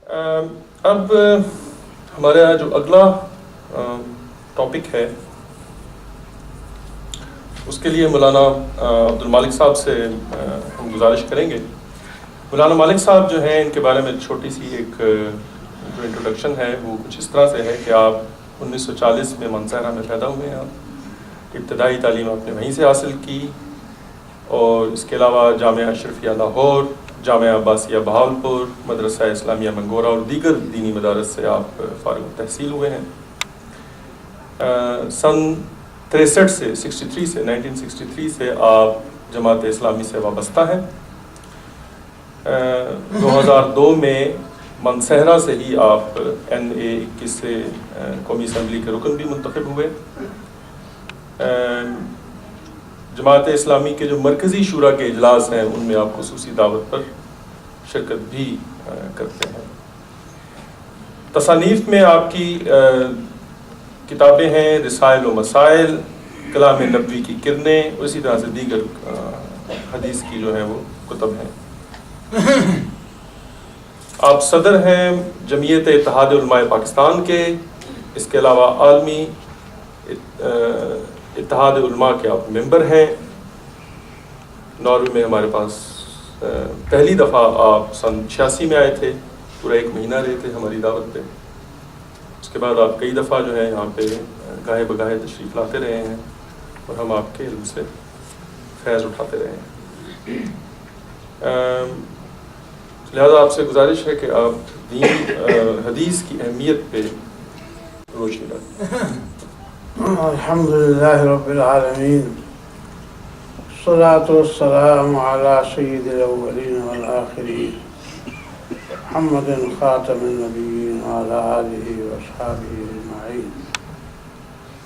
اب ہمارا جو اگلا ٹاپک ہے اس کے لیے مولانا عبد المالک صاحب سے ہم گزارش کریں گے. مولانا مالک صاحب جو ہیں ان کے بارے میں چھوٹی سی ایک جو انٹروڈکشن ہے وہ کچھ اس طرح سے ہے کہ آپ 1940 میں منصہرہ میں پیدا ہوئے ہیں. ابتدائی تعلیم آپ نے وہیں سے حاصل کی اور اس کے علاوہ جامعہ اشرفیہ لاہور، جامعہ عباسیہ بہاولپور، مدرسہ اسلامیہ منگورہ اور دیگر دینی مدارس سے آپ فارغ التحصیل ہوئے ہیں. سن 1963 سے آپ جماعت اسلامی سے وابستہ ہیں. 2002 میں منصہرہ سے ہی آپ NA 21 سے قومی اسمبلی کے رکن بھی منتخب ہوئے. جماعت اسلامی کے جو مرکزی شورا کے اجلاس ہیں ان میں آپ خصوصی دعوت پر شرکت بھی کرتے ہیں. تصانیف میں آپ کی کتابیں ہیں رسائل و مسائل، کلام نبوی کی کرنیں اور اسی طرح سے دیگر حدیث کی جو ہیں وہ کتب ہیں. آپ صدر ہیں جمعیت اتحاد علماء پاکستان کے. اس کے علاوہ عالمی اتحاد علماء کے آپ ممبر ہیں. ناروے میں ہمارے پاس پہلی دفعہ آپ سن 86 میں آئے تھے، پورا 1 مہینہ رہے تھے ہماری دعوت پہ. اس کے بعد آپ کئی دفعہ جو ہے یہاں پہ گاہے بگاہے تشریف لاتے رہے ہیں اور ہم آپ کے علم سے فیض اٹھاتے رہے ہیں. لہذا آپ سے گزارش ہے کہ آپ دین حدیث کی اہمیت پہ روشنی ڈالیں. الحمدللہ رب العالمین، الصلاة والسلام على سید الاولین والآخرین محمد خاتم النبیین وعلى آلہ واصحابہ اجمعین.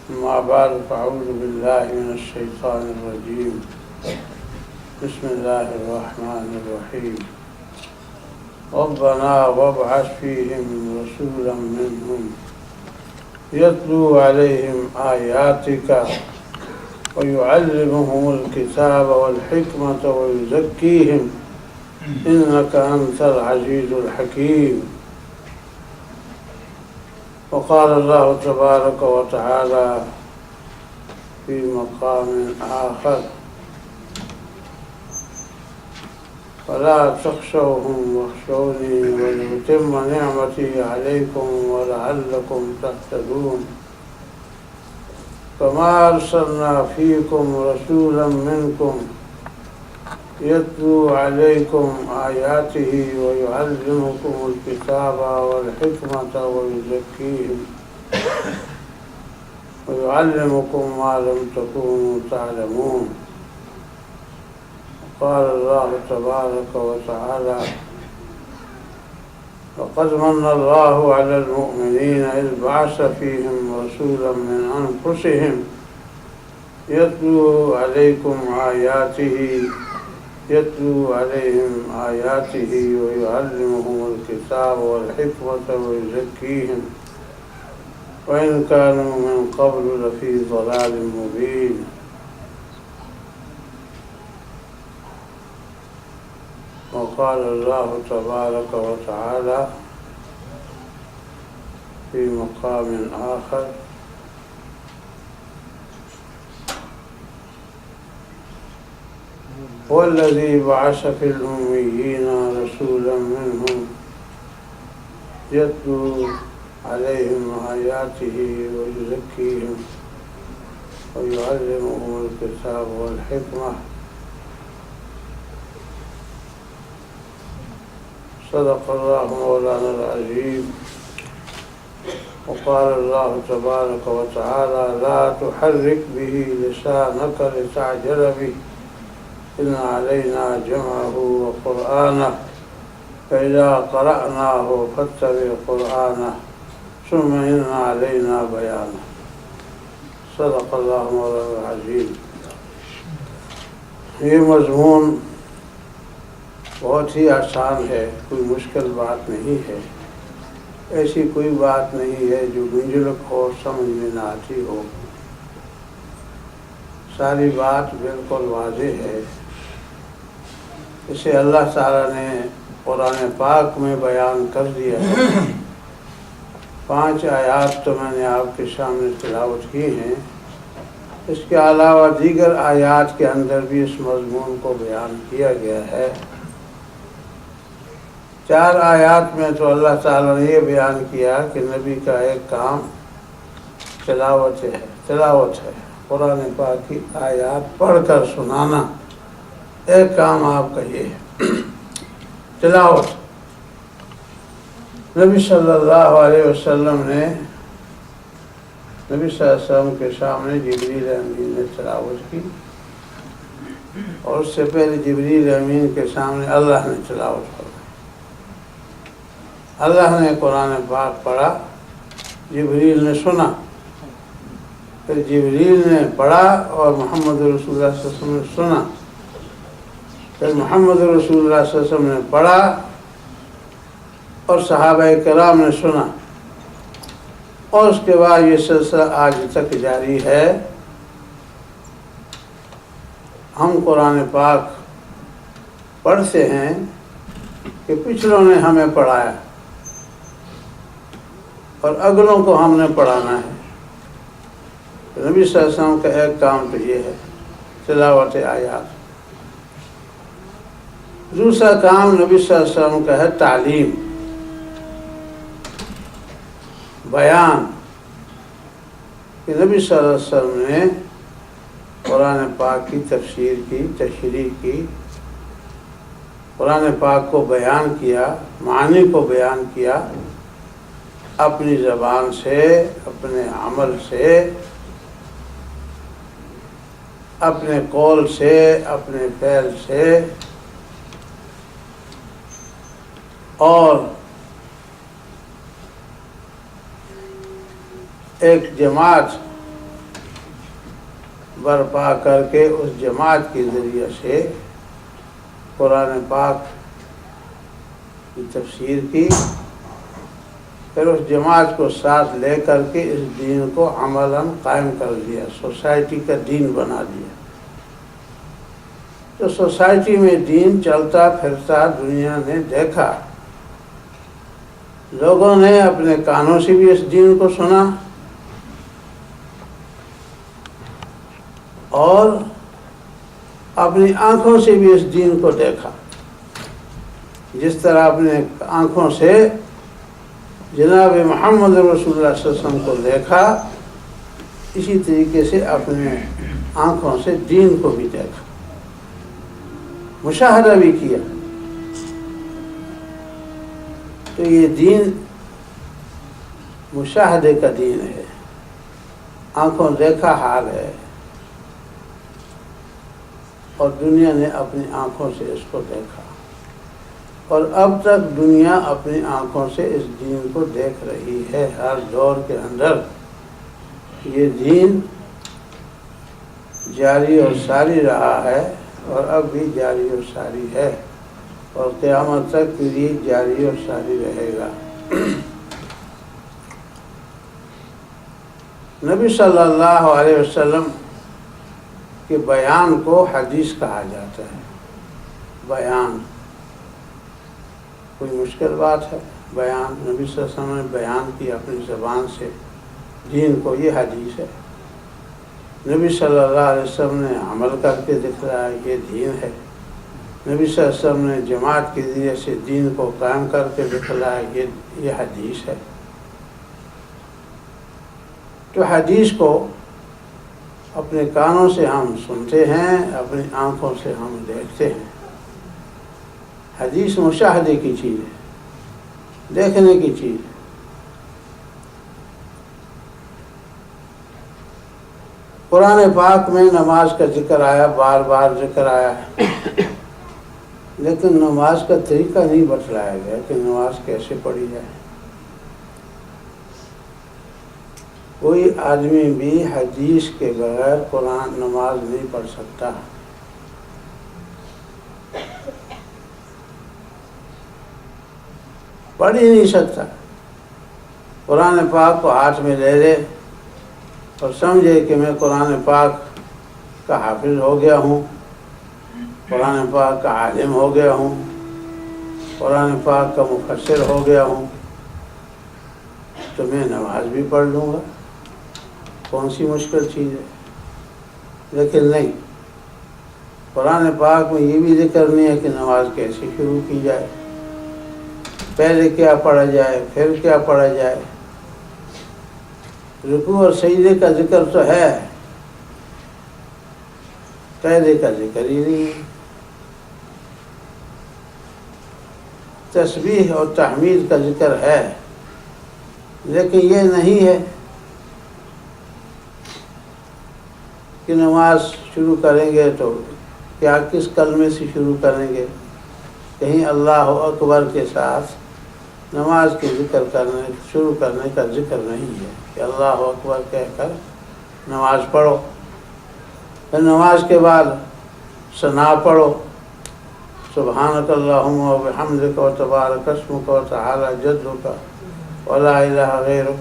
اما بعد فاعوذ باللہ من الشیطان الرجیم. بسم اللہ الرحمن الرحیم. ربنا وابعث فیہم رسولا منہم يتلو عليهم آياتك ويعلمهم الكتاب والحكمة ويزكيهم إنك أنت العزيز الحكيم. وقال الله تبارك وتعالى في مقام آخر: فلا تخشوهم واخشوني ولأتم نعمتي عليكم ولعلكم تهتدون. كما أرسلنا فيكم رسولا منكم يتلو عليكم آياته ويعلمكم الكتاب والحكمة ويعلمكم ما لم تكونوا تعلمون. قال الله تبارك وتعالى: وقد من الله على المؤمنين إذ بعث فيهم رسولا من أنفسهم يتلو عليهم آياته ويعلمهم الكتاب والحكمة ويزكيهم وإن كانوا من قبل لفي ضلال مبين. وقال الله تبارك وتعالى في مقام آخر: هو الذي بعث في الأميين رسولا منهم يتلو عليهم آياته ويزكيهم ويعلمهم الكتاب والحكمة. صدق الله مولانا العظيم. وقال الله تبارك وتعالى: لا تحرك به لسانك لتعجل به إن علينا جمعه وقرآنه فإذا قرأناه فاتبع قرآنه ثم إن علينا بيانه. صدق الله مولانا العظيم. یہ مضمون بہت ہی آسان ہے، کوئی مشکل بات نہیں ہے. ایسی کوئی بات نہیں ہے جو گنجلک ہو، سمجھ میں نہ آتی ہو. ساری بات بالکل واضح ہے. اسے اللہ تعالیٰ نے قرآن پاک میں بیان کر دیا ہے۔ 5 آیات تو میں نے آپ کے سامنے تلاوت کی ہیں، اس کے علاوہ دیگر آیات کے اندر بھی اس مضمون کو بیان کیا گیا ہے۔ 4 آیات میں تو اللہ تعالیٰ نے یہ بیان کیا کہ نبی کا ایک کام تلاوت ہے، قرآن پاک کی آیات پڑھ کر سنانا، ایک کام آپ کا یہ ہے تلاوت۔ نبی صلی اللہ علیہ وسلم نے نبی صلی اللہ علیہ وسلم کے سامنے جبریل امین نے تلاوت کی، اور اس سے پہلے جبریل امین کے سامنے اللہ نے تلاوت کی۔ اللہ نے قرآن پاک پڑھا، جبریل نے سنا، پھر جبریل نے پڑھا اور محمد رسول اللہ صلی اللہ علیہ وسلم نے سنا، پھر محمد رسول اللہ صلی اللہ علیہ وسلم نے پڑھا اور صحابہ کرام نے سنا، اور اس کے بعد یہ سلسلہ آج تک جاری ہے۔ ہم قرآن پاک پڑھتے ہیں کہ پچھلوں نے ہمیں پڑھایا اور اگلوں کو ہم نے پڑھانا ہے۔ نبی صلی اللہ علیہ وسلم کا ایک کام تو یہ ہے تلاوت آیات۔ دوسرا کام نبی صلی اللہ علیہ وسلم کا ہے تعلیم، بیان، کہ نبی صلی اللہ علیہ وسلم نے قرآن پاک کی تفسیر کی، تشریح کی، قرآن پاک کو بیان کیا، معنی کو بیان کیا، اپنی زبان سے، اپنے عمل سے، اپنے قول سے، اپنے فعل سے، اور ایک جماعت برپا کر کے اس جماعت کے ذریعے سے قرآن پاک کی تفسیر کی، پھر اس جماعت کو ساتھ لے کر کے اس دین کو عملاً قائم کر دیا، سوسائٹی کا دین بنا دیا۔ تو سوسائٹی میں دین چلتا پھرتا دنیا نے دیکھا، لوگوں نے اپنے کانوں سے بھی اس دین کو سنا اور اپنی آنکھوں سے بھی اس دین کو دیکھا۔ جس طرح اپنے آنکھوں سے جناب محمد رسول اللہ صلی اللہ علیہ وسلم کو دیکھا، اسی طریقے سے اپنے آنکھوں سے دین کو بھی دیکھا، مشاہدہ بھی کیا۔ تو یہ دین مشاہدے کا دین ہے، آنکھوں دیکھا حال ہے، اور دنیا نے اپنی آنکھوں سے اس کو دیکھا، اور اب تک دنیا اپنی آنکھوں سے اس دین کو دیکھ رہی ہے۔ ہر دور کے اندر یہ دین جاری اور ساری رہا ہے، اور اب بھی جاری اور ساری ہے، اور قیامت تک کے لیے جاری اور ساری رہے گا۔ نبی صلی اللہ علیہ وسلم کے بیان کو حدیث کہا جاتا ہے۔ بیان کوئی مشکل بات ہے؟ بیان نبی صلی اللہ علیہ وسلم نے بیان کی اپنی زبان سے دین کو، یہ حدیث ہے۔ نبی صلی اللہ علیہ وسلم نے عمل کر کے دکھلایا، یہ دین ہے۔ نبی صلی اللہ علیہ وسلم نے جماعت کے ذریعے سے دین کو قائم کر کے دکھلایا، یہ حدیث ہے۔ تو حدیث کو اپنے کانوں سے ہم سنتے ہیں، اپنی آنکھوں سے ہم دیکھتے ہیں۔ حدیث مشاہدے کی چیز ہے، دیکھنے کی چیز ہے۔ قرآن پاک میں نماز کا ذکر آیا، بار بار ذکر آیا ہے، لیکن نماز کا طریقہ نہیں بتلایا گیا کہ نماز کیسے پڑھی جائے۔ کوئی آدمی بھی حدیث کے بغیر قرآن نماز نہیں پڑھ سکتا۔ پڑھ ہی نہیں سکتا۔ قرآن پاک کو ہاتھ میں لے لے اور سمجھے کہ میں قرآن پاک کا حافظ ہو گیا ہوں، قرآن پاک کا عالم ہو گیا ہوں، قرآن پاک کا مفسر ہو گیا ہوں تو میں نماز بھی پڑھ لوں گا، کون سی مشکل چیز ہے؟ لیکن نہیں، قرآن پاک میں یہ بھی ذکر نہیں ہے کہ نماز کیسے شروع کی جائے، پہلے کیا پڑھا جائے، پھر کیا پڑھا جائے۔ رکوع اور سجدے کا ذکر تو ہے، قاعدے کا ذکر ہی نہیں ہے۔ تسبیح اور تحمید کا ذکر ہے، لیکن یہ نہیں ہے کہ نماز شروع کریں گے تو کیا کس کلمے سے شروع کریں گے۔ کہیں اللہ اکبر کے ساتھ نماز کے ذکر شروع کرنے کا ذکر نہیں ہے کہ اللہ اکبر کہہ کر نماز پڑھو، پھر نماز کے بعد ثنا پڑھو، سبحانک اللہم و بحمدک و تبارک اسمک و تعالی جدک و لا الہ غیرک،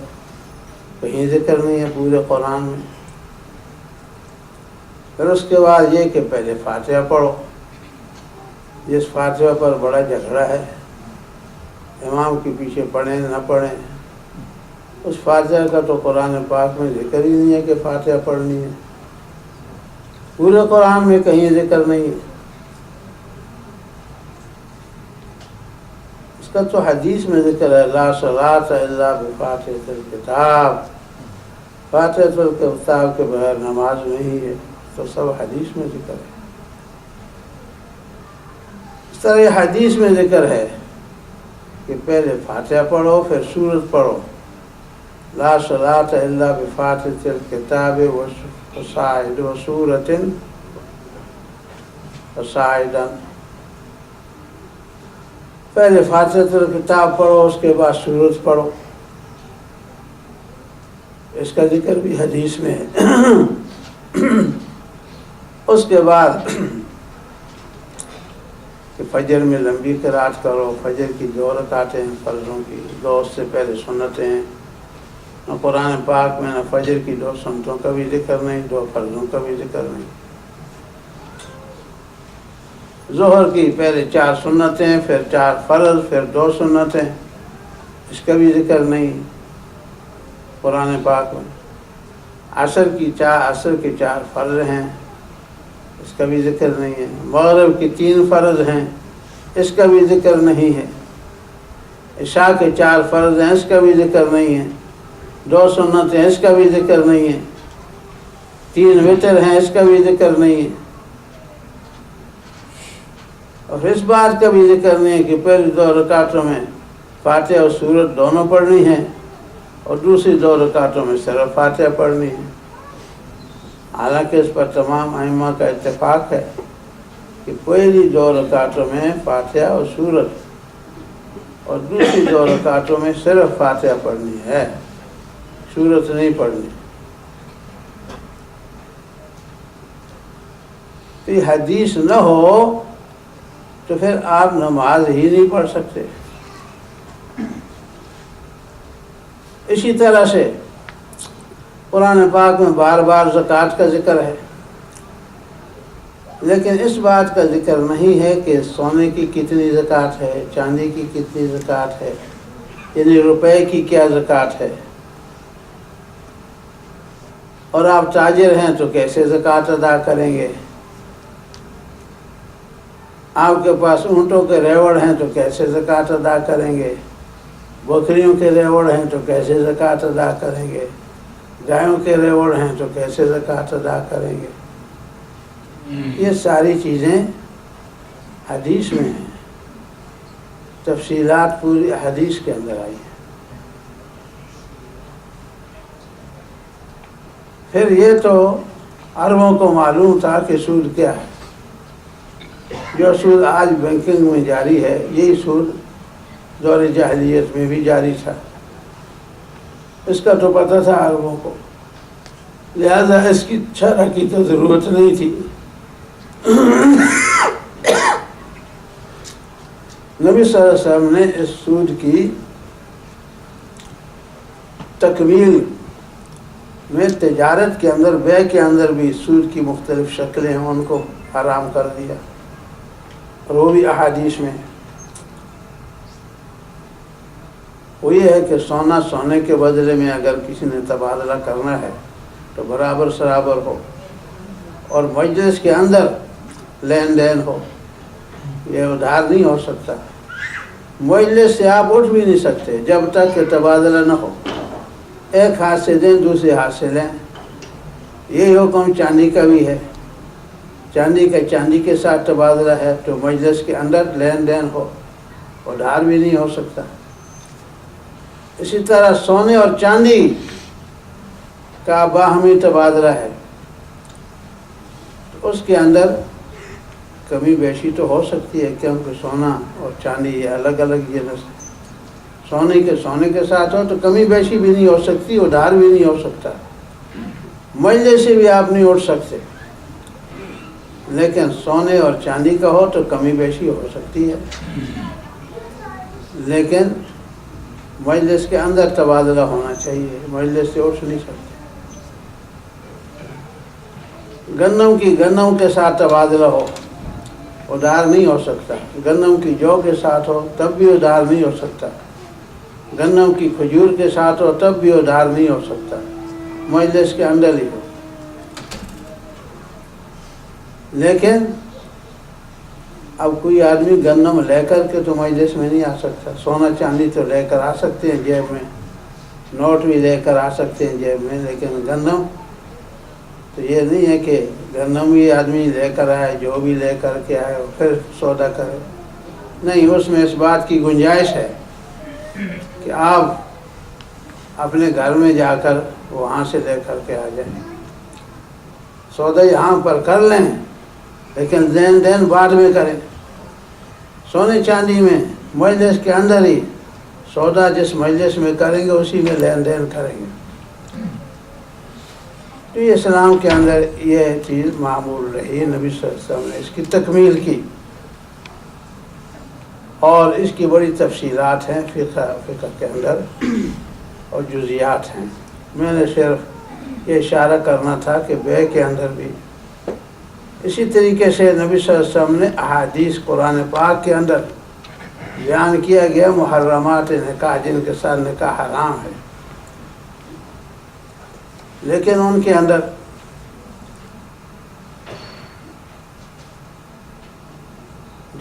کہیں ذکر نہیں ہے پورے قرآن میں۔ پھر اس کے بعد یہ کہ پہلے فاتحہ پڑھو، جس فاتحہ پر بڑا جھگڑا ہے، امام کے پیچھے پڑھیں نہ پڑھیں، اس فاتحہ کا تو قرآن پاک میں ذکر ہی نہیں ہے کہ فاتحہ پڑھنی ہے، پورے قرآن میں کہیں ذکر نہیں ہے۔ اس کا تو حدیث میں ذکر ہے، لا صلاۃ الا بفاتحۃ الکتاب، فاتحۃ الکتاب کے بغیر نماز نہیں ہے، تو سب حدیث میں ذکر ہے۔ اس طرح یہ حدیث میں ذکر ہے کہ پہلے فاتحہ پڑھو پھر سورت پڑھو، لا صلاۃ الا بفاتحۃ الکتاب وصاعد وسورۃ وصاعدا، پہلے فاتحۃ الکتاب پڑھو اس کے بعد سورت پڑھو، اس کا ذکر بھی حدیث میں ہے۔ اس کے بعد کہ فجر میں لمبی قرات کرو، فجر کی 2 رکعتیں ہیں فرضوں کی، 2 اس سے پہلے سنتیں ہیں، نہ قرآن پاک میں نہ فجر کی 2 سنتوں کا بھی ذکر نہیں، 2 فرضوں کا بھی ذکر نہیں۔ ظہر کی پہلے 4 سنتیں، پھر 4 فرض، پھر 2 سنتیں، اس کا بھی ذکر نہیں قرآن پاک میں۔ عصر کے 4 فرض ہیں، اس کا بھی ذکر نہیں ہے۔ مغرب کی 3 فرض ہیں، اس کا بھی ذکر نہیں ہے۔ عشاء کے 4 فرض ہیں، اس کا بھی ذکر نہیں ہے۔ 2 سنت ہیں، اس کا بھی ذکر نہیں ہے۔ 3 وتر ہیں، اس کا بھی ذکر نہیں ہے۔ اور اس بات کا بھی ذکر نہیں ہے کہ پہلی 2 رکعتوں میں فاتحہ اور سورت دونوں پڑھنی ہے اور دوسری 2 رکعتوں میں صرف فاتحہ پڑھنی ہے۔ حالانکہ اس پر تمام ائمہ کا اتفاق ہے کہ پہلی 2 رکعتوں میں فاتحہ اور سورت اور دوسری 2 رکعتوں میں صرف فاتحہ پڑھنی ہے، سورت نہیں پڑھنی۔ تو یہ حدیث نہ ہو تو پھر آپ نماز ہی نہیں پڑھ سکتے۔ اسی طرح سے قرآن پاک میں بار بار زکوٰۃ کا ذکر ہے، لیکن اس بات کا ذکر نہیں ہے کہ سونے کی کتنی زکوٰۃ ہے، چاندی کی کتنی زکوٰۃ ہے، یعنی روپے کی کیا زکوٰۃ ہے۔ اور آپ تاجر ہیں تو کیسے زکوٰۃ ادا کریں گے، آپ کے پاس اونٹوں کے ریوڑ ہیں تو کیسے زکوٰۃ ادا کریں گے، بکریوں کے ریوڑ ہیں تو کیسے زکوٰۃ ادا کریں گے، گایوں کے ریوڑ ہیں تو کیسے زکوٰۃ ادا کریں گے۔ یہ ساری چیزیں حدیث میں ہیں، تفصیلات پوری حدیث کے اندر آئی ہیں۔ پھر یہ تو عربوں کو معلوم تھا کہ سود کیا ہے۔ جو سود آج بینکنگ میں جاری ہے، یہی سود دور جاہلیت میں بھی جاری تھا، اس کا تو پتہ تھا عربوں کو، لہذا اس کی شرح کی تو ضرورت نہیں تھی۔ نبی صلی اللہ علیہ وسلم نے اس سود کی تکمیل میں تجارت کے اندر، بے کے اندر بھی سود کی مختلف شکلیں ہیں، ان کو حرام کر دیا، اور وہ بھی احادیث میں۔ وہ یہ ہے کہ سونا سونے کے بدلے میں اگر کسی نے تبادلہ کرنا ہے تو برابر سرابر ہو، اور مجلس کے اندر لین دین ہو، یہ ادھار نہیں ہو سکتا۔ مجلس سے آپ اٹھ بھی نہیں سکتے جب تک کہ تبادلہ نہ ہو، ایک ہاتھ سے دیں دوسرے ہاتھ سے لیں۔ یہی حکم چاندی کا بھی ہے، چاندی کا چاندی کے ساتھ تبادلہ ہے تو مجلس کے اندر لین دین ہو، ادھار بھی نہیں ہو سکتا۔ اسی طرح سونے اور چاندی کا باہمی تبادلہ ہے، تو اس کے اندر کمی بیشی تو ہو سکتی ہے، کیونکہ سونا اور چاندی یہ الگ الگ جنس ہے۔ سونے کے ساتھ ہو تو کمی بیشی بھی نہیں ہو سکتی، ادھار بھی نہیں ہو سکتا، مجلس سے بھی آپ نہیں اٹھ سکتے۔ لیکن سونے اور چاندی کا ہو تو کمی بیشی ہو سکتی ہے، لیکن مجلس کے اندر تبادلہ ہونا چاہیے، مجلس سے اٹھ نہیں سکتے۔ گندم کے ساتھ تبادلہ ہو، ادھار نہیں ہو سکتا۔ گندم کی جو کے ساتھ ہو تب بھی ادھار نہیں ہو سکتا۔ گندم کی کھجور کے ساتھ ہو تب بھی ادھار نہیں ہو سکتا، مجلس کے اندر ہی ہو۔ لیکن اب کوئی آدمی گندم لے کر کے تو مجلس میں نہیں آ سکتا۔ سونا چاندی تو لے کر آ سکتے ہیں جیب میں، نوٹ بھی لے کر آ سکتے ہیں جیب میں، لیکن گندم تو یہ نہیں ہے کہ گندم بھی آدمی لے کر آئے، جو بھی لے کر کے آئے اور پھر سودا کرے۔ نہیں، اس میں اس بات کی گنجائش ہے کہ آپ اپنے گھر میں جا کر وہاں سے لے کر کے آ جائیں، سودا یہاں پر کر لیں، لیکن لین دین بعد میں کریں۔ سونے چاندی میں مجلس کے اندر ہی سودا جس مجلس میں کریں گے اسی میں لین دین کریں گے۔ تو یہ اسلام کے اندر یہ چیز معمول رہی، نبی صلی اللہ علیہ وسلم نے اس کی تکمیل کی، اور اس کی بڑی تفصیلات ہیں فقہ کے اندر اور جزیات ہیں۔ میں نے صرف یہ اشارہ کرنا تھا کہ بیع کے اندر بھی اسی طریقے سے نبی صلی اللہ علیہ وسلم نے احادیث قرآن پاک کے اندر بیان کیا گیا محرمات نکاح، جن کے ساتھ نکاح حرام ہے، لیکن ان کے اندر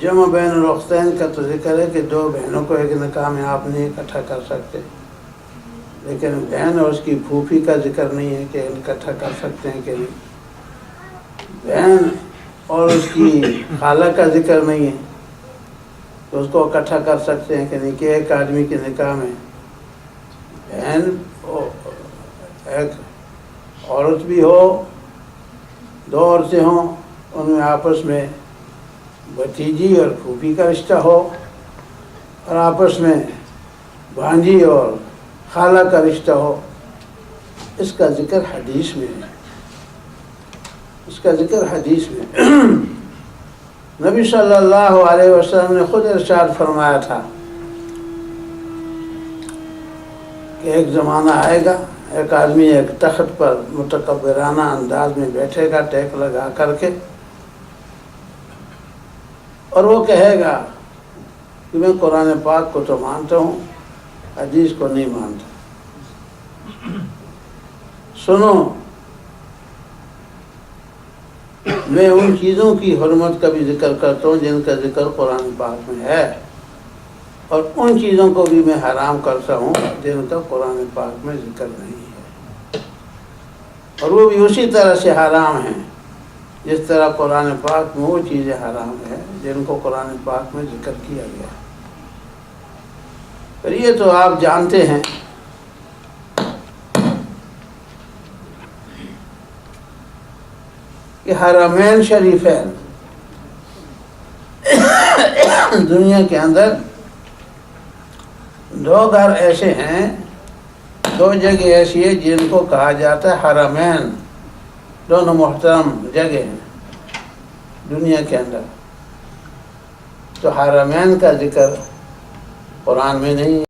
جمع بین الاختین کا تو ذکر ہے کہ دو بہنوں کو ایک نکاح میں آپ نہیں اکٹھا کر سکتے، لیکن بہن اور اس کی پھوپھی کا ذکر نہیں ہے کہ اکٹھا کر سکتے ہیں کہ نہیں۔ بہن اور اس کی خالہ کا ذکر نہیں ہے تو اس کو اکٹھا کر سکتے ہیں کہ نہیں، کہ ایک آدمی کے نکاح میں بہن ایک عورت بھی ہو، دو عورتیں ہوں، ان میں آپس میں بھتیجی اور پھوپھی کا رشتہ ہو، اور آپس میں بھانجی اور خالہ کا رشتہ ہو، اس کا ذکر حدیث میں ہے، اس کا ذکر حدیث میں نبی صلی اللہ علیہ وسلم نے خود ارشاد فرمایا تھا کہ ایک زمانہ آئے گا، ایک آدمی ایک تخت پر متکبرانہ انداز میں بیٹھے گا ٹیک لگا کر کے، اور وہ کہے گا کہ میں قرآن پاک کو تو مانتا ہوں، حدیث کو نہیں مانتا۔ سنو، میں ان چیزوں کی حرمت کا بھی ذکر کرتا ہوں جن کا ذکر قرآن پاک میں ہے، اور ان چیزوں کو بھی میں حرام کرتا ہوں جن کا قرآن پاک میں ذکر نہیں ہے، اور وہ بھی اسی طرح سے حرام ہیں جس طرح قرآن پاک میں وہ چیزیں حرام ہیں جن کو قرآن پاک میں ذکر کیا گیا۔ پر یہ تو آپ جانتے ہیں کہ حرمین شریفین دنیا کے اندر دو گھر ایسے ہیں، دو جگہ ایسی ہے جن کو کہا جاتا ہے حرمین، دونوں محترم جگہ ہیں دنیا کے اندر۔ تو حرمین کا ذکر قرآن میں نہیں ہے،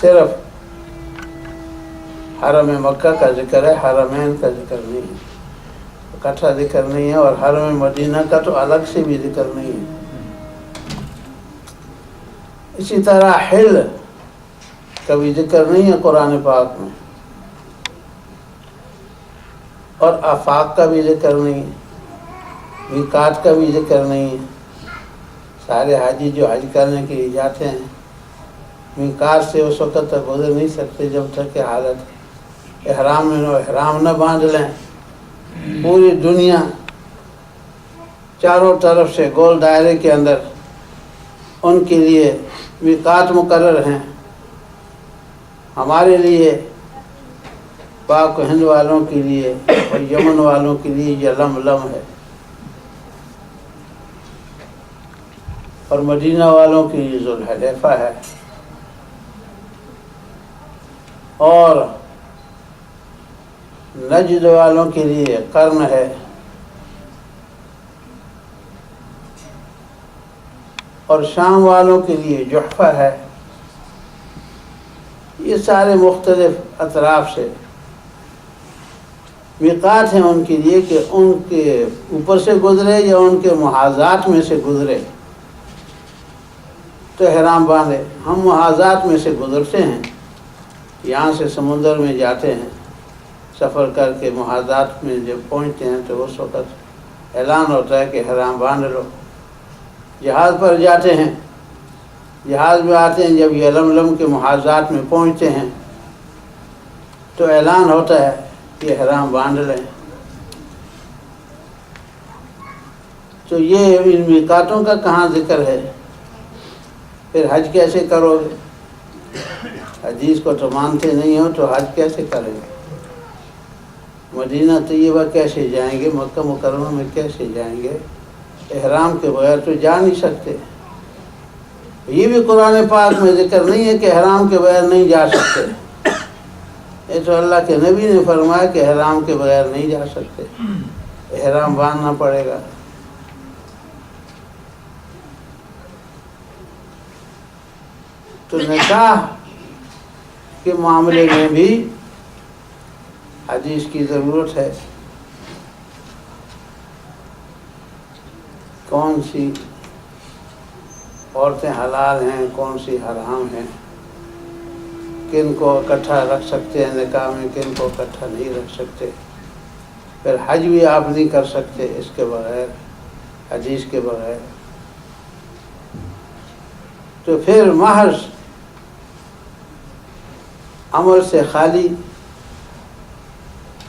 صرف حرم مکہ کا ذکر ہے، حرمین کا ذکر نہیں ہے، اکٹھا ذکر نہیں ہے، اور حرم مدینہ کا تو الگ سے بھی ذکر نہیں ہے۔ اسی طرح حل کبھی ذکر نہیں ہے قرآن پاک میں، اور آفاق کا بھی ذکر نہیں ہے، میقات کا بھی ذکر نہیں ہے۔ سارے حاجی جو حج کرنے کے لیے جاتے ہیں میقات سے اس وقت تک گزر نہیں سکتے جب تک کہ حالت احرام میں احرام نہ باندھ لیں۔ پوری دنیا چاروں طرف سے گول دائرے کے اندر ان کے لیے میقات مقرر ہیں، ہمارے لیے پاک و ہند والوں کے لیے اور یمن والوں کے لیے یہ لم ہے، اور مدینہ والوں کے لیے ذوالحلیفہ ہے، اور نجد والوں کے لیے قرن ہے، اور شام والوں کے لیے جحفہ ہے۔ یہ سارے مختلف اطراف سے میقات ہیں ان کے لیے کہ ان کے اوپر سے گزرے یا ان کے محاذات میں سے گزرے تو احرام باندھے۔ ہم محاذات میں سے گزرتے ہیں، یہاں سے سمندر میں جاتے ہیں، سفر کر کے محاذات میں جب پہنچتے ہیں تو اس وقت اعلان ہوتا ہے کہ احرام باندھ لو۔ جہاز پر جاتے ہیں، جہاز میں آتے ہیں، جب یہ لم کے محاذات میں پہنچتے ہیں تو اعلان ہوتا ہے کہ احرام باندھ لیں۔ تو یہ ان میقاتوں کا کہاں ذکر ہے؟ پھر حج کیسے کرو گے؟ حدیث کو تو مانتے نہیں ہو تو حج کیسے کریں گے؟ مدینہ طیبہ کیسے جائیں گے؟ مکہ مکرمہ میں کیسے جائیں گے؟ احرام کے بغیر تو جا نہیں سکتے۔ یہ بھی قرآن پاک میں ذکر نہیں ہے کہ احرام کے بغیر نہیں جا سکتے، یہ تو اللہ کے نبی نے فرمایا کہ احرام کے بغیر نہیں جا سکتے، احرام باندھنا پڑے گا۔ تو نکاح کے معاملے میں بھی حدیث کی ضرورت ہے۔ کون سی عورتیں حلال ہیں، کون سی حرام ہیں، کن کو اکٹھا رکھ سکتے ہیں نکاح میں، کن کو اکٹھا نہیں رکھ سکتے۔ پھر حج بھی آپ نہیں کر سکتے اس کے بغیر، حدیث کے بغیر۔ تو پھر محض عمل سے خالی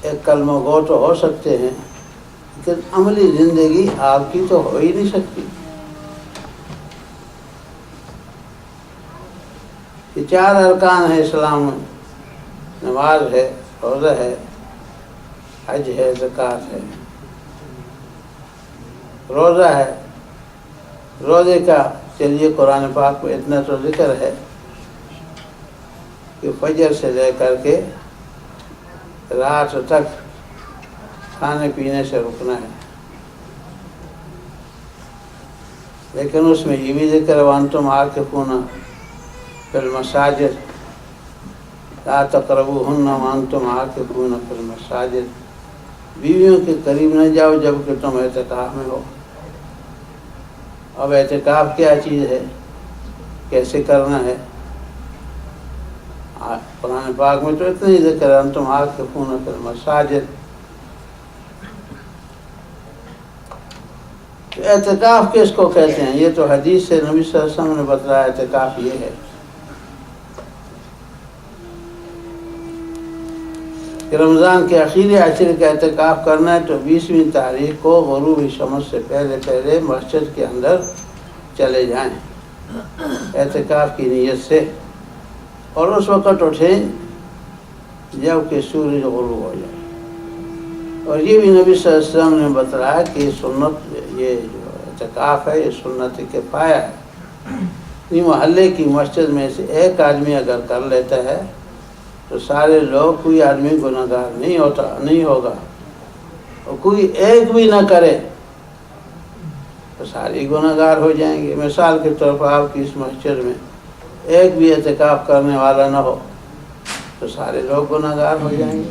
ایک کلمہ گو تو ہو سکتے ہیں، لیکن عملی زندگی آپ کی تو ہو ہی نہیں سکتی۔ یہ 4 ارکان ہیں اسلام میں، نماز ہے، روزہ ہے، حج ہے، زکوٰۃ ہے۔ روزہ ہے، روزے کا چلیے قرآن پاک میں اتنا تو ذکر ہے کہ فجر سے لے کر کے رات تک کھانے پینے سے رکنا ہے، لیکن اس میں یہ بھی ذکر ہے وَأَنْتُمْ عَاكِفُونَ فِي الْمَسَاجِدِ لَا تَقْرَبُوهُنَّ وَأَنْتُمْ عَاكِفُونَ فِي الْمَسَاجِدِ۔ بیویوں کے قریب نہ جاؤ جب کہ تم اعتکاف میں ہو۔ اب اعتکاف کیا چیز ہے، کیسے کرنا ہے؟ قرآن پاک میں تو اتنا ہی ذکر ہے انتم عاکفون فی المساجد۔ اعتکاف کس کو کہتے ہیں؟ یہ تو حدیث سے نبی صلی اللہ علیہ وسلم نے بتلایا اعتکاف یہ ہے کہ رمضان کے آخری عشر کا اعتکاف کرنا ہے تو 20ویں تاریخ کو غروب شمس سے پہلے مسجد کے اندر چلے جائیں اعتکاف کی نیت سے، اور اس وقت اٹھیں جب کہ سورج غروب ہو جائے۔ اور یہ بھی نبی صلی اللہ علیہ وسلم نے بتلایا کہ یہ سنت، یہ جو اعتکاف ہے یہ سنت کفایہ ہے۔ محلے کی مسجد میں سے ایک آدمی اگر کر لیتا ہے تو سارے لوگ، کوئی آدمی گناہگار نہیں ہوگا، اور کوئی ایک بھی نہ کرے تو سارے گناہگار ہو جائیں گے۔ مثال کے طور پر آپ کی اس مسجد میں ایک بھی اعتکاف کرنے والا نہ ہو تو سارے لوگ گناہگار ہو جائیں گے،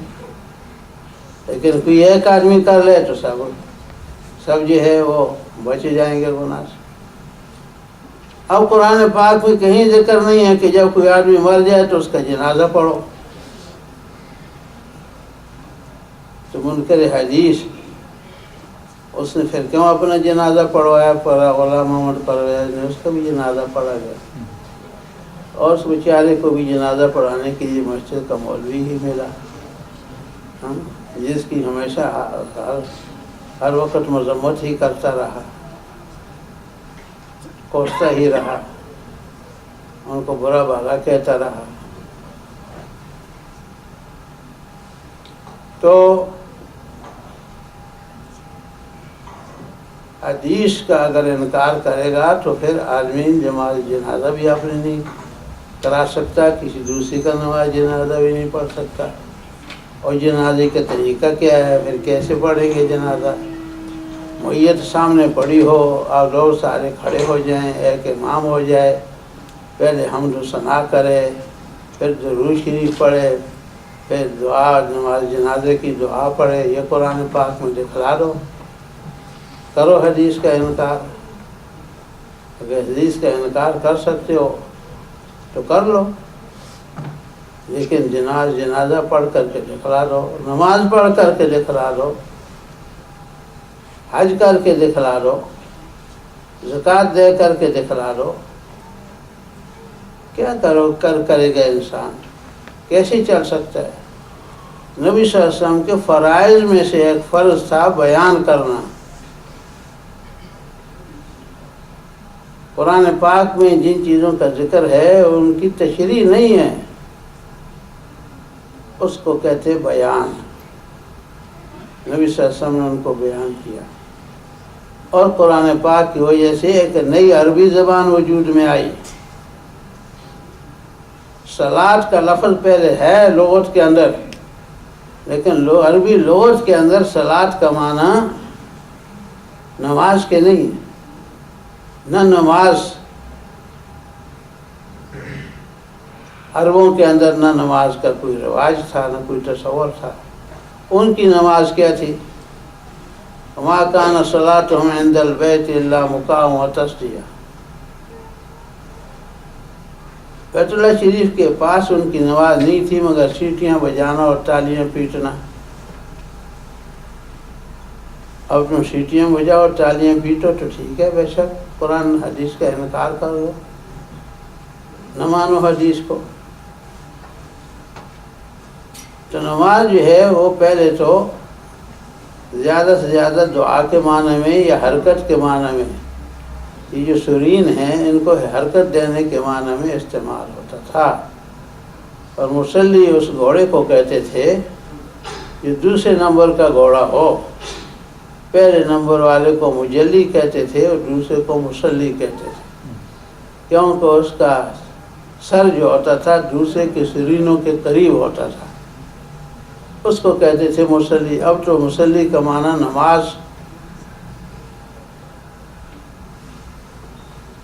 لیکن کوئی ایک آدمی کر لے تو سب جو ہے وہ بچ جائیں گے گناہ سے۔ اب قرآن پاک میں کہیں ذکر نہیں ہے کہ جب کوئی آدمی مر جائے تو اس کا جنازہ پڑھو. تو منکر حدیث اس نے پھر کیوں اپنا جنازہ پڑھوایا؟ غلام محمد پرویز نے اس کا بھی جنازہ پڑھا گیا، اور اس بیچارے کو بھی جنازہ پڑھانے کے لیے مسجد کا مولوی ہی ملا، جس کی ہمیشہ ہر وقت مذمت ہی کرتا رہا، کوستا ہی رہا، ان کو برا بھلا کہتا رہا. تو حدیث کا اگر انکار کرے گا تو پھر آدمی نماز جنازہ بھی آپ نے نہیں کرا سکتا، کسی دوسری کا نماز جنازہ بھی نہیں پڑھ سکتا. اور جنازے کا طریقہ کیا ہے؟ پھر کیسے پڑھیں گے جنازہ؟ میت سامنے پڑی ہو اور لوگ سارے کھڑے ہو جائیں، ایک امام ہو جائے، پہلے حمد و ثنا کرے، پھر درود شریف پڑھے، پھر دعا، نماز جنازے کی دعا پڑھے. یہ قرآن پاک میں دکھلا دو. کرو حدیث کا انکار. اگر حدیث کا انکار کر سکتے ہو تو کر لو، لیکن جنازہ پڑھ کر کے دکھلا دو، نماز پڑھ کر کے دکھلا دو، حج کر کے دکھلا دو، زکوٰۃ دے کر کے دکھلا دو. کیا کرے گا انسان؟ کیسے چل سکتا ہے؟ نبی صلی اللہ علیہ وسلم کے فرائض میں سے ایک فرض تھا بیان کرنا. قرآن پاک میں جن چیزوں کا ذکر ہے ان کی تشریح نہیں ہے، اس کو کہتے بیان. نبی صلی اللہ علیہ وسلم نے ان کو بیان کیا، اور قرآن پاک کی وجہ سے ایک نئی عربی زبان وجود میں آئی. صلاۃ کا لفظ پہلے ہے لغت کے اندر، لیکن عربی لغت کے اندر صلاۃ کا معنی نماز کے نہیں. نہ نماز عربوں کے اندر، نہ نماز کا کوئی رواج تھا، نہ کوئی تصور تھا. ان کی نماز کیا تھی؟ وما کان صلاتهم عند البیت الا مکاء وتصدیہ. بیت اللہ شریف کے پاس ان کی نماز نہیں تھی مگر سیٹیاں بجانا اور تالیاں پیٹنا. اب تم سیٹیاں بجاؤ اور تالیاں پیٹو تو ٹھیک ہے، بے شک قرآن حدیث کا انکار کر دو، نہ مانو حدیث کو. تو نماز جو ہے وہ پہلے تو زیادہ سے زیادہ دعا کے معنی میں یا حرکت کے معنی میں، یہ جو سرین ہیں ان کو حرکت دینے کے معنی میں استعمال ہوتا تھا. اور مصلی اس گھوڑے کو کہتے تھے جو دوسرے نمبر کا گھوڑا ہو. پہلے نمبر والے کو مجلی کہتے تھے اور دوسرے کو مصلی کہتے تھے، کیونکہ اس کا سر جو ہوتا تھا دوسرے کے سرینوں کے قریب ہوتا تھا، اس کو کہتے تھے مصلی. اب تو مصلی کا معنی نماز.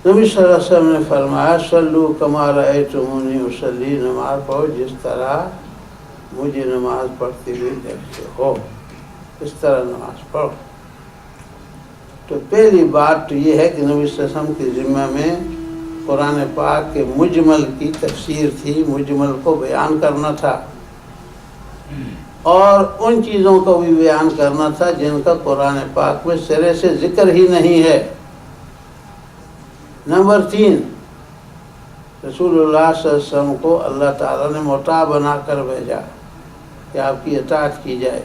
نبی صلی اللہ علیہ وسلم نے فرمایا صلو کما رأیتمونی اصلی، نماز پڑھو جس طرح مجھے نماز پڑھتے ہوئے دیکھتے ہو، اس طرح نماز پڑھو. تو پہلی بات تو یہ ہے کہ نبی صلی اللہ علیہ وسلم کے ذمہ میں قرآن پاک کے مجمل کی تفسیر تھی، مجمل کو بیان کرنا تھا، اور ان چیزوں کو بھی بیان کرنا تھا جن کا قرآن پاک میں سرے سے ذکر ہی نہیں ہے. نمبر 3، رسول اللہ صلی اللہ علیہ وسلم کو اللہ تعالیٰ نے مطاع بنا کر بھیجا کہ آپ کی اطاعت کی جائے.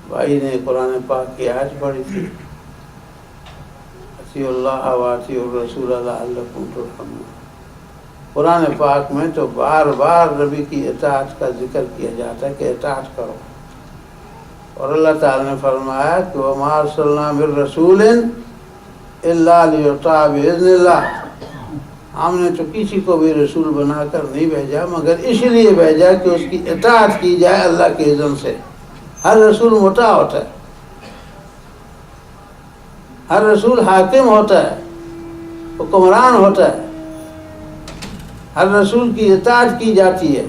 بھائی نے قرآن پاک کی آیت پڑھی تھی، اطیعوا اللہ واطیعوا الرسول لعلکم ترحمون. قرآن پاک میں تو بار بار نبی کی اطاعت کا ذکر کیا جاتا ہے کہ اطاعت کرو. اور اللہ تعالیٰ نے فرمایا کہ وما ارسلنا من رسول الا لیطاع باذن اللہ. ہم نے تو کسی کو بھی رسول بنا کر نہیں بھیجا مگر اس لیے بھیجا کہ اس کی اطاعت کی جائے اللہ کے اذن سے. ہر رسول مطاع ہوتا ہے، ہر رسول حاکم ہوتا ہے، حکمران ہوتا ہے. ہر رسول کی اطاعت کی جاتی ہے،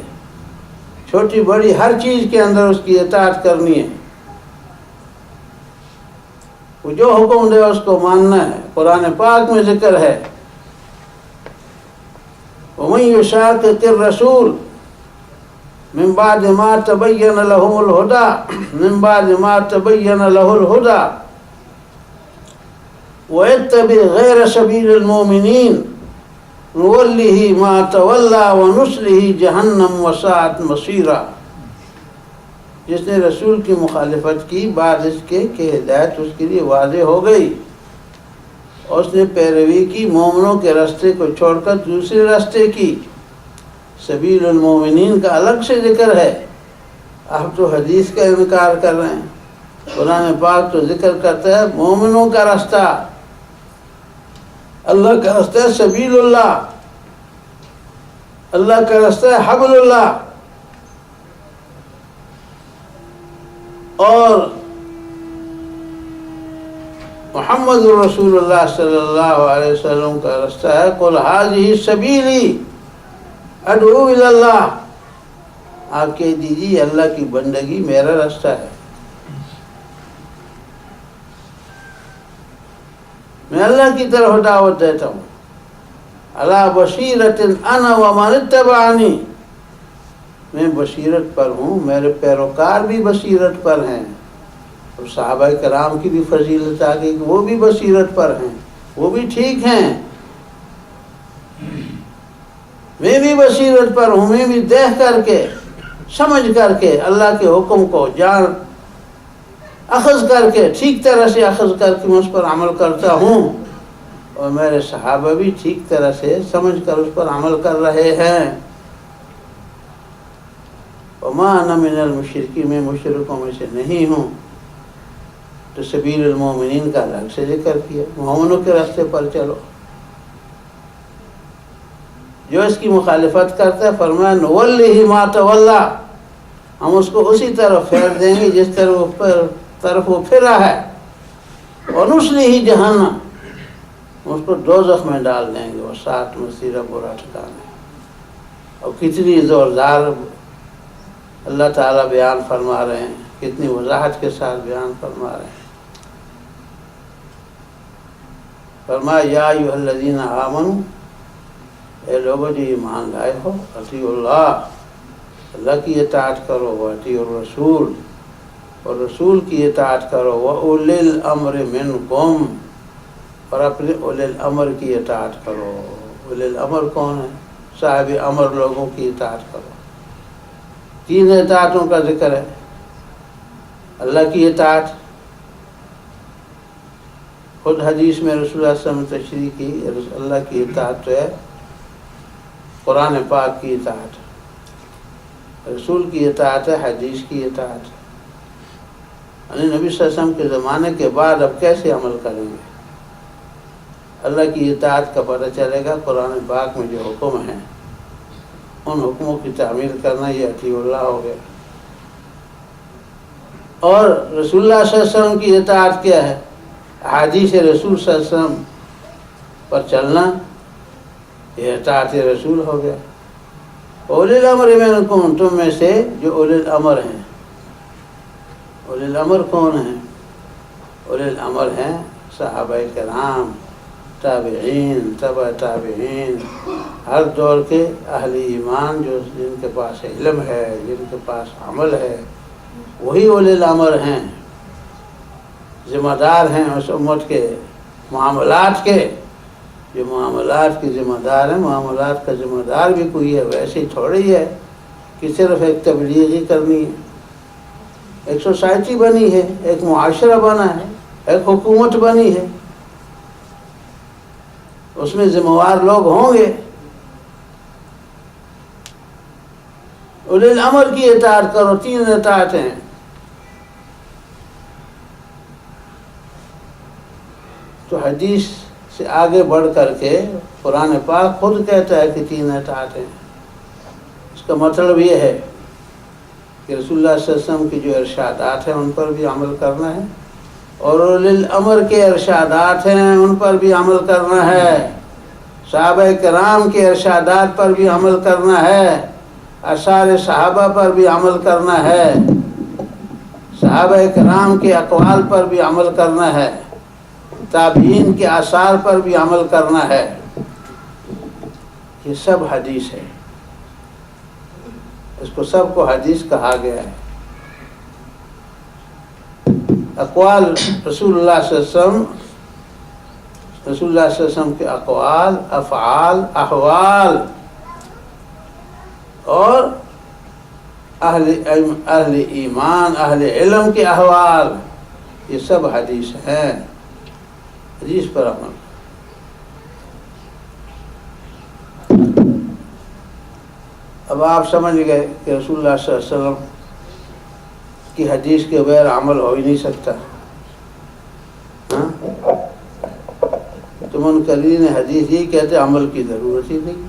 چھوٹی بڑی ہر چیز کے اندر اس کی اطاعت کرنی ہے. وہ جو حکم دے اس کو ماننا ہے. قرآن پاک میں ذکر ہے وَمَن يُشَاقِقِ الرَّسُولَ من بعد ما تبين له الهدى من بعد ما تبين له الهدى ويتبع غير سبيل المؤمنين نوله ما تولى ونصله جہنم وساعت مصیرا. جس نے رسول کی مخالفت کی بعد اس کے کہ ہدایت اس کے لیے واضح ہو گئی اور اس نے پیروی کی مومنوں کے راستے کو چھوڑ کر دوسرے راستے کی. سبیل المومنین کا الگ سے ذکر ہے. آپ تو حدیث کا انکار کر رہے ہیں. قرآن پاک تو ذکر کرتا ہے مومنوں کا راستہ. اللہ کا راستہ ہے سبیل اللہ. اللہ کا راستہ ہے حبل اللہ. اور محمد رسول اللہ صلی اللہ علیہ وسلم کا راستہ ہے قل ھذہ سبیلی ادعو الی اللہ. آپ کہہ دیجیے اللہ کی بندگی میرا راستہ ہے. میں اللہ کی طرف دعوت دیتا ہوں. علی بصیرۃ انا ومن اتبعنی. میں بصیرت پر ہوں, میرے پیروکار بھی بصیرت پر ہیں. اور صحابہ کرام کی بھی فضیلت آ گئی کہ وہ بھی بصیرت پر ہیں, وہ بھی ٹھیک ہیں. میں بھی بصیرت پر ہوں. میں بھی دیکھ کر کے سمجھ کر کے اللہ کے حکم کو جان اخذ کر کے ٹھیک طرح سے اخذ کر کے میں اس پر عمل کرتا ہوں. اور میرے صحابہ بھی ٹھیک طرح سے سمجھ کر اس پر عمل کر رہے ہیں. وما انا من المشرکین. میں مشرکوں میں سے نہیں ہوں. تو سبیل المومنین کا الگ سے ذکر کیا. مومنوں کے راستے پر چلو. جو اس کی مخالفت کرتا ہے فرمایا نولہ ما تولی. ہم اس کو اسی طرف پھیر دیں گے جس طرف وہ پھرا ہے. ونصلہ جہنم. اس کو دوزخ میں ڈال دیں گے. وساعت مصیرا. برا ٹھکانا ہے. اور کتنی زوردار اللہ تعالیٰ بیان فرما رہے ہیں, کتنی وضاحت کے ساتھ بیان فرما رہے ہیں. فرمایا یا ایھا الذین آمنوا. اے لوگوں جو ایمان لائے ہو, اطیعوا اللہ. اللہ کی اطاعت کرو. واطیعوا الرسول. اور رسول کی اطاعت کرو. وَأُولِي الْأَمْرِ مِنْكُمْ. اور اپنے اولی الامر کی اطاعت کرو. اولی الامر کون ہے؟ صاحب امر لوگوں کی اطاعت کرو. 3 اطاعتوں کا ذکر ہے. اللہ کی اطاعت, خود حدیث میں رسول اللہ صلی اللہ علیہ وسلم تشریح کی. اللہ کی اطاعت تو ہے قرآن پاک کی اطاعت. رسول کی اطاعت ہے حدیث کی اطاعت. یعنی نبی صلی اللہ علیہ وسلم کے زمانے کے بعد اب کیسے عمل کریں گے؟ اللہ کی اطاعت کا پتہ چلے گا قرآن پاک میں جو حکم ہیں ان حکموں کی تعمیل کرنا. یہ اطیع اللہ ہو گیا. اور رسول اللہ صلی اللہ علیہ وسلم کی اطاعت کیا ہے؟ احادیث رسول صلی اللہ علیہ وسلم پر چلنا. یہ اطاعت رسول ہو گیا. اولی الامر منکم. تم میں سے جو اولی الامر ہیں. اولی الامر کون ہیں؟ اولی الامر ہیں صحابہ کرام, تابعین, تبع تابعین, ہر دور کے اہل ایمان جو جن کے پاس علم ہے, جن کے پاس عمل ہے, وہی اولی الامر ہیں. ذمہ دار ہیں اس امت کے معاملات کے. جو معاملات کی ذمہ دار ہیں, معاملات کا ذمہ دار بھی کوئی ہے. ویسے ہی تھوڑی ہے کہ صرف ایک تبلیغ ہی کرنی ہے. ایک سوسائٹی بنی ہے, ایک معاشرہ بنا ہے, ایک حکومت بنی ہے. اس میں ذمہ وار لوگ ہوں گے. اولی الامر کی اطاعت کرو. 3 اطاعتیں ہیں. تو حدیث سے آگے بڑھ کر کے قرآن پاک خود کہتا ہے کہ 3 اطاعتیں ہیں. اس کا مطلب یہ ہے کہ رسول اللہ صلی اللہ علیہ وسلم کی جو ارشادات ہیں ان پر بھی عمل کرنا ہے, اور اولی الامر کے ارشادات ہیں ان پر بھی عمل کرنا ہے. صحابہ کرام کے ارشادات پر بھی عمل کرنا ہے. آثار صحابہ پر بھی عمل کرنا ہے. صحابہ کرام کے اقوال پر بھی عمل کرنا ہے. تابعین کے آثار پر بھی عمل کرنا ہے، یہ سب حدیث ہے، اس کو سب کو حدیث کہا گیا ہے۔ اقوال رسول اللہ صلی اللہ علیہ وسلم، رسول اللہ صلی اللہ علیہ وسلم کے اقوال، افعال، احوال اور اہل ایمان، اہل علم کے احوال، یہ سب حدیث ہیں، حدیث پر عمل۔ اب آپ سمجھ گئے کہ رسول اللہ صلی اللہ علیہ وسلم کی حدیث کے بغیر عمل ہو ہی نہیں سکتا۔ تو منکرین حدیث یہ کہتے عمل کی ضرورت ہی نہیں۔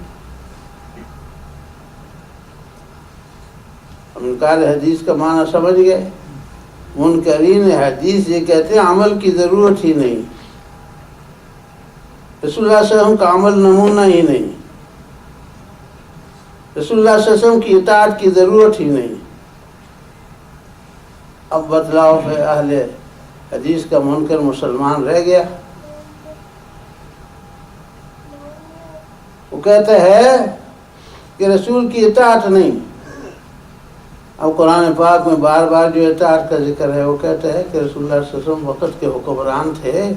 منکر حدیث کا معنی سمجھ گئے؟ منکرین حدیث یہ کہتے ہیں عمل کی ضرورت ہی نہیں، رسول اللہ صلی اللہ علیہ وسلم کا عمل نمونہ ہی نہیں، رسول اللہ صلی اللہ علیہ وسلم کی اطاعت کی ضرورت ہی نہیں۔ اب بدلاؤ ہے، اہل حدیث کا منکر مسلمان رہ گیا، وہ کہتا ہے کہ رسول کی اطاعت نہیں۔ اب قرآن پاک میں بار بار جو اطاعت کا ذکر ہے وہ کہتا ہے کہ رسول اللہ صلی اللہ علیہ وسلم وقت کے حکمران تھے،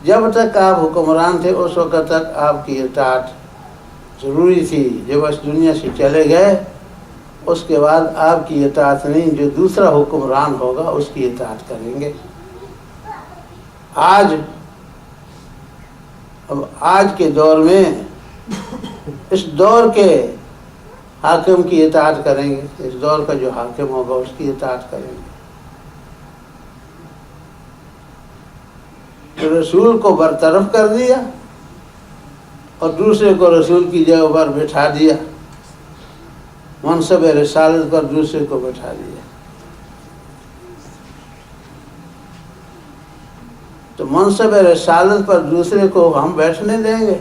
جب تک آپ حکمران تھے اس وقت تک آپ کی اطاعت ضروری تھی، جب اس دنیا سے چلے گئے اس کے بعد آپ کی اطاعت نہیں، جو دوسرا حکمران ہوگا اس کی اطاعت کریں گے۔ آج کے دور میں اس دور کے حاکم کی اطاعت کریں گے، اس دور کا جو حاکم ہوگا اس کی اطاعت کریں گے۔ تو رسول کو برطرف کر دیا اور دوسرے کو رسول کی جگہ پر بٹھا دیا، منصب رسالت پر دوسرے کو بٹھا دیا۔ تو منصب رسالت پر دوسرے کو ہم بیٹھنے دیں گے؟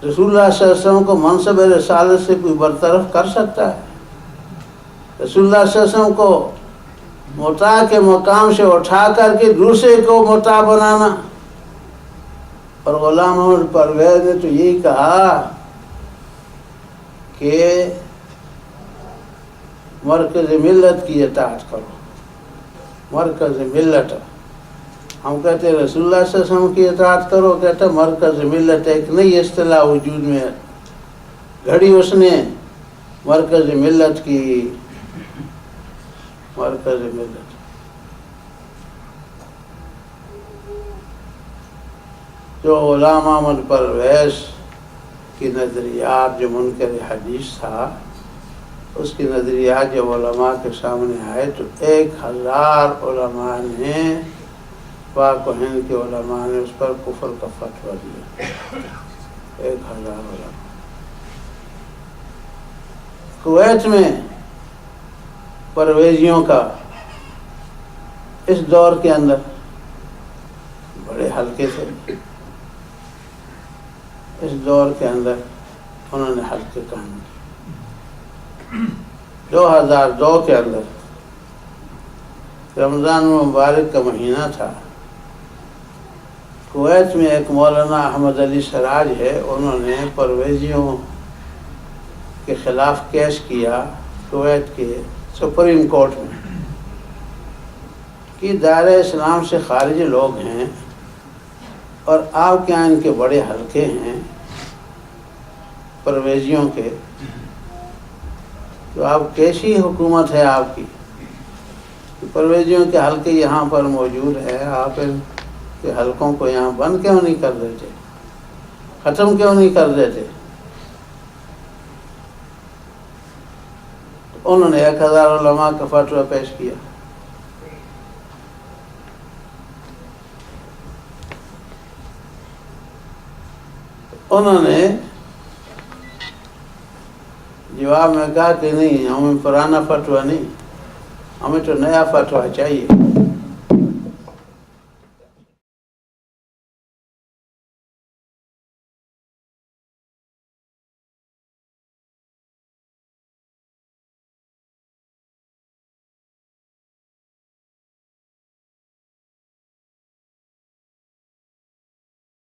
رسول اللہ صلی اللہ علیہ وسلم کو منصب رسالت سے کوئی برطرف کر سکتا ہے؟ رسول اللہ صلی اللہ علیہ وسلم کو مطاع کے مقام سے اٹھا کر کے دوسرے کو مطاع بنانا؟ اور غلام محمد پرویز نے تو یہی کہا کہ مرکز ملت کی اطاعت کرو، مرکز ملت۔ ہم کہتے ہیں رسول اللہ صلی اللہ علیہ وسلم کی اطاعت کرو، کہتا مرکز ملت ایک نئی اصطلاح وجود میں گھڑی اس نے، مرکز ملت کی، مرکز ملت۔ جو غلام احمد پرویز کی نظریات جو منکر حدیث تھا، اس کی نظریات جب علماء کے سامنے آئے تو 1000 علماء نے، پاک و ہند کے علماء نے اس پر کفر کا فتویٰ دیا، 1000 علماء۔ کویت میں پرویزیوں کا اس دور کے اندر بڑے حلقے تھے، اس دور کے اندر انہوں نے حلقے قائم کیے۔ 2002 کے اندر رمضان مبارک کا مہینہ تھا، کویت میں ایک مولانا احمد علی سراج ہے، انہوں نے پرویزیوں کے خلاف کیس کیا کویت کے سپریم کورٹ میں کہ دائرہ اسلام سے خارج لوگ ہیں اور آپ کے یہاں ان کے بڑے حلقے ہیں پرویزیوں کے، تو آپ کیسی حکومت ہے آپ کی؟ پرویزیوں کے حلقے یہاں پر موجود ہے، آپ ان کے حلقوں کو یہاں بند کیوں نہیں کر دیتے، ختم کیوں نہیں کر دیتے؟ انہوں نے 1000 علماء کا فتویٰ پیش کیا۔ انہوں نے جواب میں کہا کہ نہیں، ہمیں پرانا فتویٰ نہیں، ہمیں تو نیا فتویٰ چاہیے۔